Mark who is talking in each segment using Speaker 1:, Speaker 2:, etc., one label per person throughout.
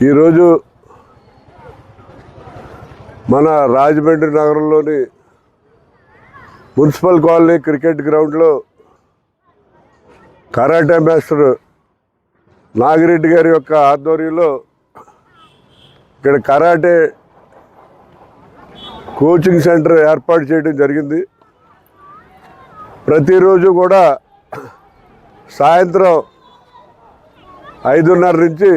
Speaker 1: ఈరోజు మన రాజమండ్రి నగరంలోని మున్సిపల్ కాలనీ క్రికెట్ గ్రౌండ్లో కరాటే మాస్టర్ నాగిరెడ్డి గారి యొక్క ఆధ్వర్యంలో ఇక్కడ కరాటే కోచింగ్ సెంటర్ ఏర్పాటు చేయడం జరిగింది. ప్రతిరోజు కూడా సాయంత్రం 5:30 నుంచి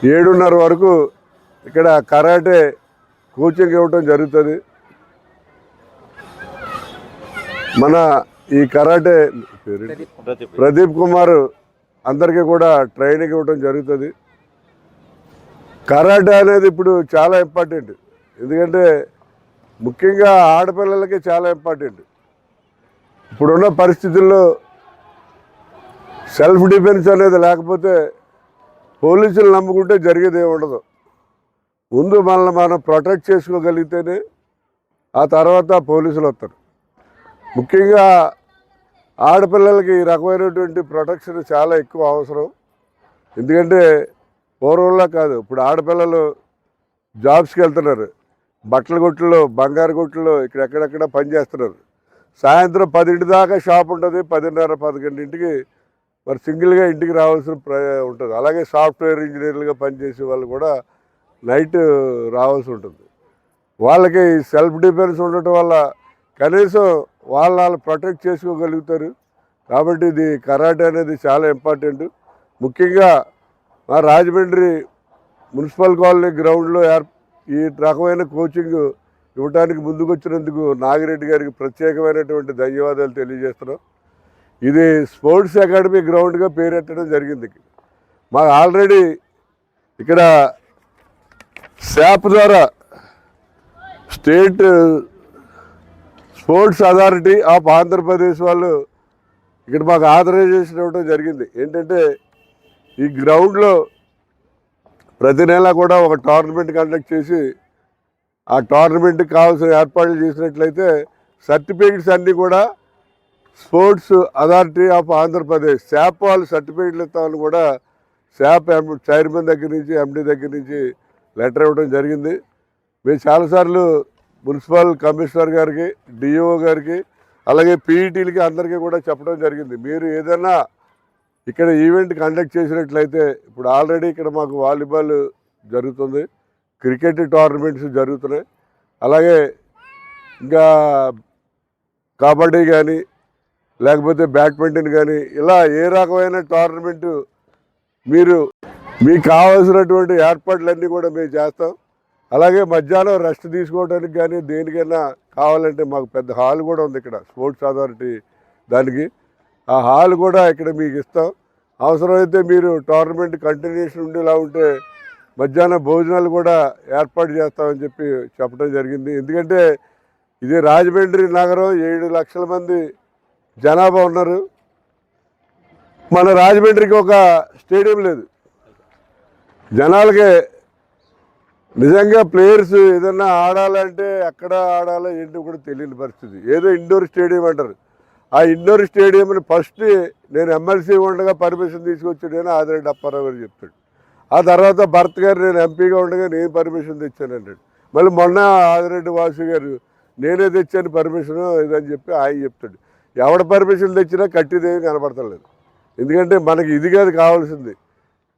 Speaker 1: 7:30 వరకు ఇక్కడ కరాటే కోచింగ్ ఇవ్వటం జరుగుతుంది. మన ఈ కరాటే ప్రదీప్ కుమార్ అందరికీ కూడా ట్రైనింగ్ ఇవ్వటం జరుగుతుంది. కరాటే అనేది ఇప్పుడు చాలా ఇంపార్టెంట్, ఎందుకంటే ముఖ్యంగా ఆడపిల్లలకి చాలా ఇంపార్టెంట్. ఇప్పుడున్న పరిస్థితుల్లో సెల్ఫ్ డిఫెన్స్ అనేది లేకపోతే పోలీసులు నమ్ముకుంటే జరిగేది ఉండదు. ముందు మనల్ని మనం ప్రొటెక్ట్ చేసుకోగలిగితేనే ఆ తర్వాత పోలీసులు వస్తారు. ముఖ్యంగా ఆడపిల్లలకి ఈ రకమైనటువంటి ప్రొటెక్షన్ చాలా ఎక్కువ అవసరం. ఎందుకంటే పూర్వంలా కాదు, ఇప్పుడు ఆడపిల్లలు జాబ్స్కి వెళ్తున్నారు, బట్టల కొట్టుల్లో, బంగారు కొట్టుల్లో ఎక్కడెక్కడ పనిచేస్తున్నారు. సాయంత్రం 10 దాకా షాప్ ఉంటుంది, 10:30, 11 మరి సింగిల్గా ఇంటికి రావాల్సిన ఉంటుంది. అలాగే సాఫ్ట్వేర్ ఇంజనీర్లుగా పనిచేసే వాళ్ళు కూడా నైట్ రావాల్సి ఉంటుంది. వాళ్ళకి సెల్ఫ్ డిఫెన్స్ ఉండటం వల్ల కనీసం వాళ్ళు ప్రొటెక్ట్ చేసుకోగలుగుతారు. కాబట్టి ఇది కరాటే అనేది చాలా ఇంపార్టెంట్. ముఖ్యంగా మా రాజమండ్రి మున్సిపల్ కాలనీ గ్రౌండ్లో ఈ రకమైన కోచింగ్ ఇవ్వడానికి ముందుకొచ్చినందుకు నాగిరెడ్డి గారికి ప్రత్యేకమైనటువంటి ధన్యవాదాలు తెలియజేస్తున్నాం. ఇది స్పోర్ట్స్ అకాడమీ గ్రౌండ్గా పేరెత్తడం జరిగింది. మాకు ఆల్రెడీ ఇక్కడ శాప్ ద్వారా state sports authority of Andhra Pradesh వాళ్ళు ఇక్కడ మాకు ఆథరైజేషన్ ఇవ్వడం జరిగింది. ఏంటంటే ఈ గ్రౌండ్లో ప్రతి నెల కూడా ఒక టోర్నమెంట్ కండక్ట్ చేసి ఆ టోర్నమెంట్కి కావాల్సిన ఏర్పాట్లు చేసినట్లయితే సర్టిఫికెట్స్ అన్నీ కూడా sports authority of Andhra Pradesh SAAP వాళ్ళు సర్టిఫికెట్లు ఇస్తామని కూడా శాప్ చైర్మన్ దగ్గర నుంచి, ఎండి దగ్గర నుంచి లెటర్ ఇవ్వడం జరిగింది. మేము చాలాసార్లు మున్సిపల్ కమిషనర్ గారికి, డిఓ గారికి, అలాగే పీఈటీలకి అందరికీ కూడా చెప్పడం జరిగింది. మీరు ఏదైనా ఇక్కడ ఈవెంట్ కండక్ట్ చేసినట్లయితే, ఇప్పుడు ఆల్రెడీ ఇక్కడ మాకు వాలీబాల్ జరుగుతుంది, క్రికెట్ టోర్నమెంట్స్ జరుగుతున్నాయి, అలాగే ఇంకా కబడ్డీ కానీ లేకపోతే బ్యాడ్మింటన్ కానీ ఇలా ఏ రకమైన టోర్నమెంటు మీకు కావాల్సినటువంటి ఏర్పాట్లన్నీ కూడా మేము చేస్తాం. అలాగే మధ్యాహ్నం రెస్ట్ తీసుకోవడానికి కానీ దేనికైనా కావాలంటే మాకు పెద్ద హాల్ కూడా ఉంది ఇక్కడ స్పోర్ట్స్ అథారిటీ దానికి. ఆ హాల్ కూడా ఇక్కడ మీకు ఇస్తాం. అవసరమైతే మీరు టోర్నమెంట్ కంటిన్యూషన్ ఉండేలా ఉంటే మధ్యాహ్నం భోజనాలు కూడా ఏర్పాటు చేస్తామని చెప్పి చెప్పడం జరిగింది. ఎందుకంటే ఇది రాజమండ్రి నగరం, 7 లక్షల మంది జనాభా ఉన్నారు. మన రాజమండ్రికి ఒక స్టేడియం లేదు. జనాలకి నిజంగా ప్లేయర్స్ ఏదన్నా ఆడాలంటే ఎక్కడ ఆడాలో ఏంటో కూడా తెలియని పరిస్థితి. ఏదో ఇండోర్ స్టేడియం అంటారు. ఆ ఇండోర్ స్టేడియంని ఫస్ట్ నేను ఎమ్మెల్సీ ఉండగా పర్మిషన్ తీసుకొచ్చాడని ఆదిరెడ్డి అప్పారావు గారు చెప్తాడు. ఆ తర్వాత భరత్ గారు నేను ఎంపీగా ఉండగా నేను పర్మిషన్ తెచ్చాను అంటాడు. మళ్ళీ మొన్న ఆదిరెడ్డి వాసు గారు నేనే తెచ్చాను పర్మిషన్ ఇదని చెప్పి ఆయన చెప్తాడు. ఎవడ పర్మిషన్ తెచ్చినా కట్టిదేమి కనపడతలేదు. ఎందుకంటే మనకి ఇది కాదు కావాల్సింది,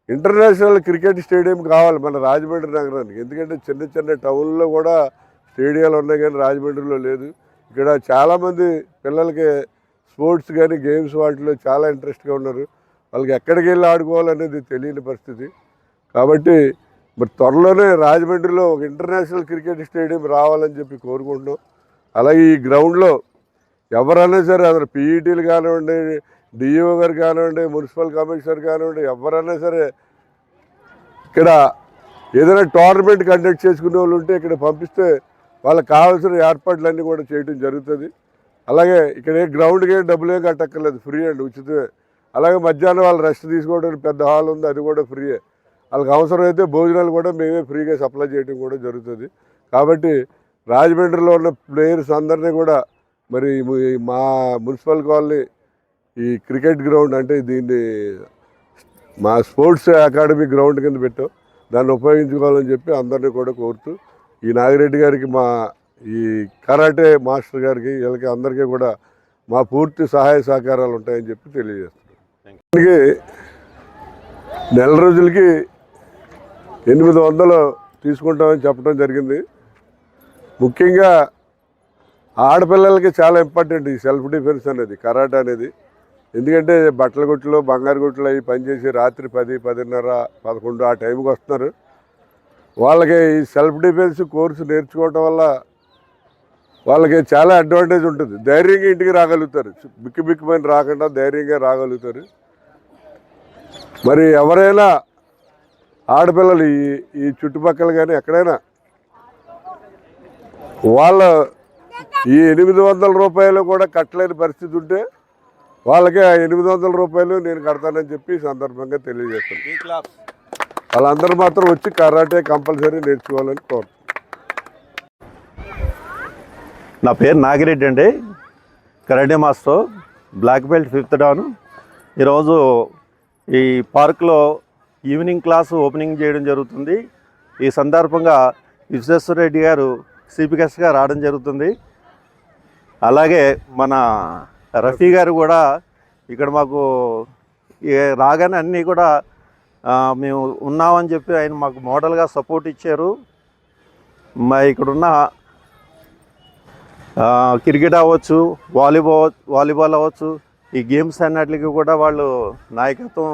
Speaker 1: ఇంటర్నేషనల్ క్రికెట్ స్టేడియం కావాలి మన రాజమండ్రి నగరానికి. ఎందుకంటే చిన్న చిన్న టౌన్లో కూడా స్టేడియాలు ఉన్నాయి కానీ రాజమండ్రిలో లేదు. ఇక్కడ చాలామంది పిల్లలకి స్పోర్ట్స్ కానీ గేమ్స్ వాటిలో చాలా ఇంట్రెస్ట్గా ఉన్నారు. వాళ్ళకి ఎక్కడికి వెళ్ళి ఆడుకోవాలనేది తెలియని పరిస్థితి. కాబట్టి మరి త్వరలోనే రాజమండ్రిలో ఒక ఇంటర్నేషనల్ క్రికెట్ స్టేడియం రావాలని చెప్పి కోరుకుంటున్నాం. అలాగే ఈ గ్రౌండ్లో ఎవరైనా సరే, అసలు పీఈటీలు కానివ్వండి, డిఈఓ గారు కానివ్వండి, మున్సిపల్ కమిషనర్ కానివ్వండి, ఎవరైనా సరే ఇక్కడ ఏదైనా టోర్నమెంట్ కండక్ట్ చేసుకునే వాళ్ళు ఉంటే ఇక్కడ పంపిస్తే వాళ్ళకి కావాల్సిన ఏర్పాట్లన్నీ కూడా చేయడం జరుగుతుంది. అలాగే ఇక్కడ గ్రౌండ్కి డబ్బులు ఏం కట్టక్కర్లేదు, ఫ్రీ అండి, ఉచితమే. అలాగే మధ్యాహ్నం వాళ్ళు రెస్ట్ తీసుకోవడానికి పెద్ద హాల్ ఉంది, అది కూడా ఫ్రీయే. వాళ్ళకి అవసరమైతే భోజనాలు కూడా మేమే ఫ్రీగా సప్లై చేయడం కూడా జరుగుతుంది. కాబట్టి రాజమండ్రిలో ఉన్న ప్లేయర్స్ అందరినీ కూడా మరి మా మున్సిపల్ కాలనీ ఈ క్రికెట్ గ్రౌండ్ అంటే దీన్ని మా స్పోర్ట్స్ అకాడమీ గ్రౌండ్ కింద పెట్టాం, దాన్ని ఉపయోగించుకోవాలని చెప్పి అందరినీ కూడా కోరుతూ ఈ నాగిరెడ్డి గారికి, మా ఈ కరాటే మాస్టర్ గారికి, వీళ్ళకి అందరికీ కూడా మా పూర్తి సహాయ సహకారాలు ఉంటాయని చెప్పి తెలియజేస్తున్నాం. దీనికి నెల రోజులకి 800 తీసుకుంటామని చెప్పడం జరిగింది. ముఖ్యంగా ఆడపిల్లలకి చాలా ఇంపార్టెంట్ ఈ సెల్ఫ్ డిఫెన్స్ అనేది, కరాటే అనేది. ఎందుకంటే బట్టల కొట్లు, బంగారు కొట్లు అవి పనిచేసి రాత్రి 10, 10:30, 11 ఆ టైంకి వస్తున్నారు. వాళ్ళకి ఈ సెల్ఫ్ డిఫెన్స్ కోర్సు నేర్చుకోవటం వల్ల వాళ్ళకి చాలా అడ్వాంటేజ్ ఉంటుంది. ధైర్యంగా ఇంటికి రాగలుగుతారు, బిక్కుబిక్కుమని రాకుండా ధైర్యంగా రాగలుగుతారు. మరి ఎవరైనా ఆడపిల్లలు ఈ చుట్టుపక్కల కానీ ఎక్కడైనా వాళ్ళ ఈ 800 రూపాయలు కూడా కట్టలేని పరిస్థితి ఉంటే వాళ్ళకి ఆ 800 రూపాయలు నేను కడతానని చెప్పి ఈ సందర్భంగా తెలియజేస్తాను. వాళ్ళందరూ మాత్రం వచ్చి కరాటే కంపల్సరీ నేర్చుకోవాలని కోరుతున్నాను.
Speaker 2: నా పేరు నాగిరెడ్డి అండి, karate master, black belt 5th dan. ఈరోజు ఈ పార్క్లో ఈవినింగ్ క్లాసు ఓపెనింగ్ చేయడం జరుగుతుంది. ఈ సందర్భంగా విశ్వేశ్వర రెడ్డి గారు చీఫ్ గెస్ట్గా రావడం జరుగుతుంది. అలాగే మన రఫీ గారు కూడా ఇక్కడ మాకు రాగానే అన్నీ కూడా మేము ఉన్నామని చెప్పి ఆయన మాకు మోడల్గా సపోర్ట్ ఇచ్చారు. మా ఇక్కడున్న క్రికెట్ అవ్వచ్చు, వాలీబాల్ అవ్వచ్చు, ఈ గేమ్స్ అన్నిటికి కూడా వాళ్ళు నాయకత్వం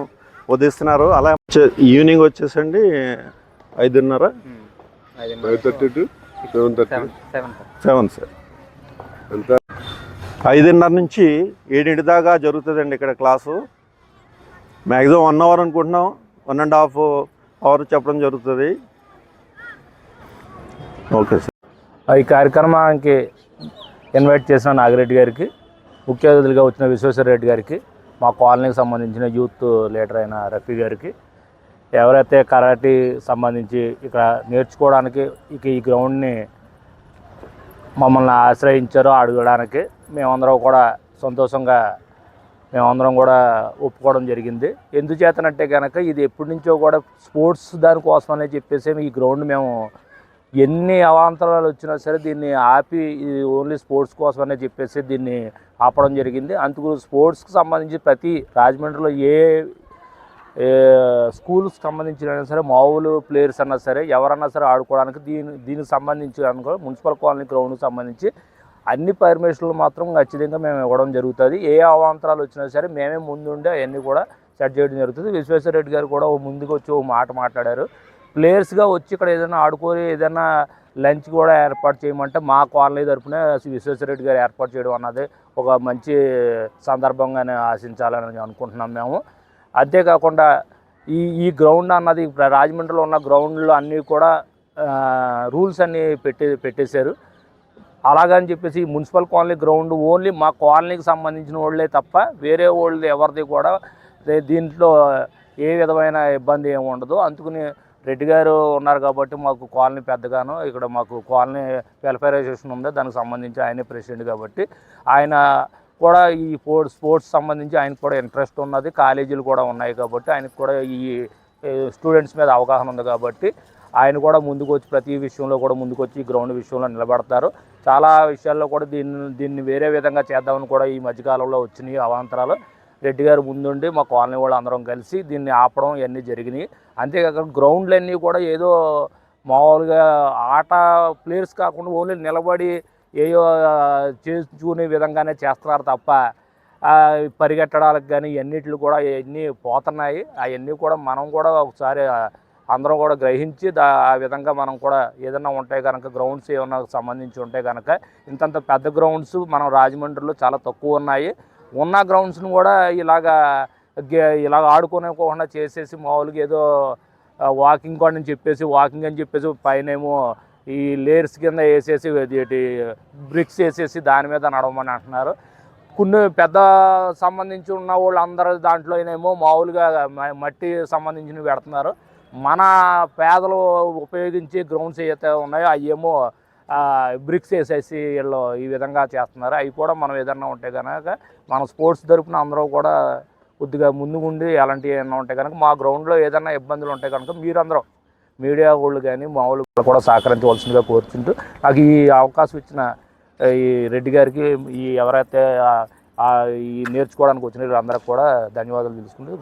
Speaker 2: వదిస్తున్నారు. అలా ఈవినింగ్ వచ్చేసండి 5:30 7 సార్. 5:30 నుంచి 7 దాకా జరుగుతుందండి ఇక్కడ క్లాసు. మ్యాక్సిమం 1 అవర్ అనుకుంటున్నాం, 1.5 అవర్ చెప్పడం జరుగుతుంది. Okay sir.
Speaker 3: ఈ కార్యక్రమానికి ఇన్వైట్ చేసిన నాగిరెడ్డి గారికి, ముఖ్య అతిథులుగా వచ్చిన విశ్వేశ్వర రెడ్డి గారికి, మా కాలనీకి సంబంధించిన యూత్ లీడర్ అయిన రఫీ గారికి, ఎవరైతే కరాటీ సంబంధించి ఇక్కడ నేర్చుకోవడానికి ఈ గ్రౌండ్ని మమ్మల్ని ఆశ్రయించారో అడగడానికి మేమందరం కూడా సంతోషంగా కూడా ఒప్పుకోవడం జరిగింది. ఎందుచేతనంటే కనుక ఇది ఎప్పటి నుంచో కూడా స్పోర్ట్స్ దానికోసమనే చెప్పేసి ఈ గ్రౌండ్ మేము ఎన్ని అవాంతరాలు వచ్చినా సరే దీన్ని ఆపి ఇది ఓన్లీ స్పోర్ట్స్ కోసమనే చెప్పేసి దీన్ని ఆపడం జరిగింది. అందుకు స్పోర్ట్స్కి సంబంధించి ప్రతి రాజమండ్రిలో ఏ స్కూల్కి సంబంధించిన సరే, మామూలు ప్లేయర్స్ అన్నా సరే, ఎవరన్నా సరే ఆడుకోవడానికి దీనికి సంబంధించి అనుకో మున్సిపల్ కాలనీ గ్రౌండ్కి సంబంధించి అన్ని పర్మిషన్లు మాత్రం ఖచ్చితంగా మేము ఇవ్వడం జరుగుతుంది. ఏ అవాంతరాలు వచ్చినా సరే మేమే ముందుండి అవన్నీ కూడా సెట్ చేయడం జరుగుతుంది. విశ్వేశ్వర రెడ్డి గారు కూడా ముందుకు వచ్చి ఓ మాట మాట్లాడారు. ప్లేయర్స్గా వచ్చి ఇక్కడ ఏదైనా ఆడుకొని ఏదైనా లంచ్ కూడా ఏర్పాటు చేయమంటే మా కాలనీ తరఫున విశ్వేశ్వర రెడ్డి గారు ఏర్పాటు చేయడం అన్నది ఒక మంచి సందర్భంగానే ఆశించాలని అనుకుంటున్నాం మేము. అంతేకాకుండా ఈ గ్రౌండ్ అన్నది రాజమండ్రిలో ఉన్న గ్రౌండ్లు అన్నీ కూడా రూల్స్ అన్నీ పెట్టేశారు. అలాగని చెప్పేసి మున్సిపల్ కాలనీ గ్రౌండ్ ఓన్లీ మా కాలనీకి సంబంధించిన వాళ్ళే తప్ప వేరే వాళ్ళు ఎవరిది కూడా దీంట్లో ఏ విధమైన ఇబ్బంది ఏమి ఉండదు. అందుకని రెడ్డి గారు ఉన్నారు కాబట్టి మాకు కాలనీ పెద్దగాను, ఇక్కడ మాకు కాలనీ వెల్ఫేర్ అసోసియేషన్ ఉంది, దానికి సంబంధించి ఆయనే ప్రెసిడెంట్ కాబట్టి ఆయన కూడా ఈ స్పోర్ట్స్ సంబంధించి ఆయనకు కూడా ఇంట్రెస్ట్ ఉన్నది. కాలేజీలు కూడా ఉన్నాయి కాబట్టి ఆయనకు కూడా ఈ స్టూడెంట్స్ మీద అవగాహన ఉంది కాబట్టి ఆయన కూడా ముందుకు వచ్చి ప్రతి విషయంలో కూడా ముందుకు వచ్చి గ్రౌండ్ విషయంలో నిలబడతారు. చాలా విషయాల్లో కూడా దీన్ని వేరే విధంగా చేద్దామని కూడా ఈ మధ్యకాలంలో వచ్చినాయి అవాంతరాలు. రెడ్డి గారు ముందుండి మా కాలనీ వాళ్ళు అందరం కలిసి దీన్ని ఆపడం ఇవన్నీ జరిగినాయి. అంతేకాక గ్రౌండ్లన్నీ కూడా ఏదో మామూలుగా ఆట ప్లేయర్స్ కాకుండా ఓన్లీ నిలబడి ఏయో చేసుకునే విధంగానే చేస్తున్నారు తప్ప పరిగెట్టడానికి కానీ ఇవన్నిటిలు కూడా ఇవన్నీ పోతున్నాయి. అవన్నీ కూడా మనం కూడా ఒకసారి అందరం కూడా గ్రహించి ఆ విధంగా మనం కూడా ఏదైనా ఉంటాయి కనుక గ్రౌండ్స్ ఏమన్నా సంబంధించి ఉంటే కనుక ఇంతంత పెద్ద గ్రౌండ్స్ మనం రాజమండ్రిలో చాలా తక్కువ ఉన్నాయి. ఉన్న గ్రౌండ్స్ని కూడా ఇలాగ ఆడుకోనివ్వకుండా చేసేసి మామూలుగా ఏదో వాకింగ్ అని చెప్పేసి పైన ఏమో ఈ లేయర్స్ కింద వేసేసి బ్రిక్స్ వేసేసి దాని మీద నడవమని అంటున్నారు. కొన్ని పెద్ద సంబంధించి ఉన్న వాళ్ళు అందరూ దాంట్లోనేమో మామూలుగా మట్టి సంబంధించినవి పెడుతున్నారు. మన పేదలు ఉపయోగించే గ్రౌండ్స్ ఏవైతే ఉన్నాయో అవి ఏమో బ్రిక్స్ వేసేసి వీళ్ళు ఈ విధంగా చేస్తున్నారు. అవి కూడా మనం ఏదన్నా ఉంటే కనుక మన స్పోర్ట్స్ తరపున అందరూ కూడా కొద్దిగా ముందుగుండి అలాంటివి ఏమైనా ఉంటాయి కనుక మా గ్రౌండ్లో ఏదైనా ఇబ్బందులు ఉంటాయి కనుక మీరందరూ మీడియా వాళ్ళు కానీ మామూలు కూడా సహకరించవలసిందిగా కోరుకుంటూ నాకు ఈ అవకాశం ఇచ్చిన ఈ రెడ్డి గారికి ఈ ఎవరైతే ఈ నేర్చుకోవడానికి వచ్చిన అందరికి కూడా ధన్యవాదాలు తెలుసుకుంటూ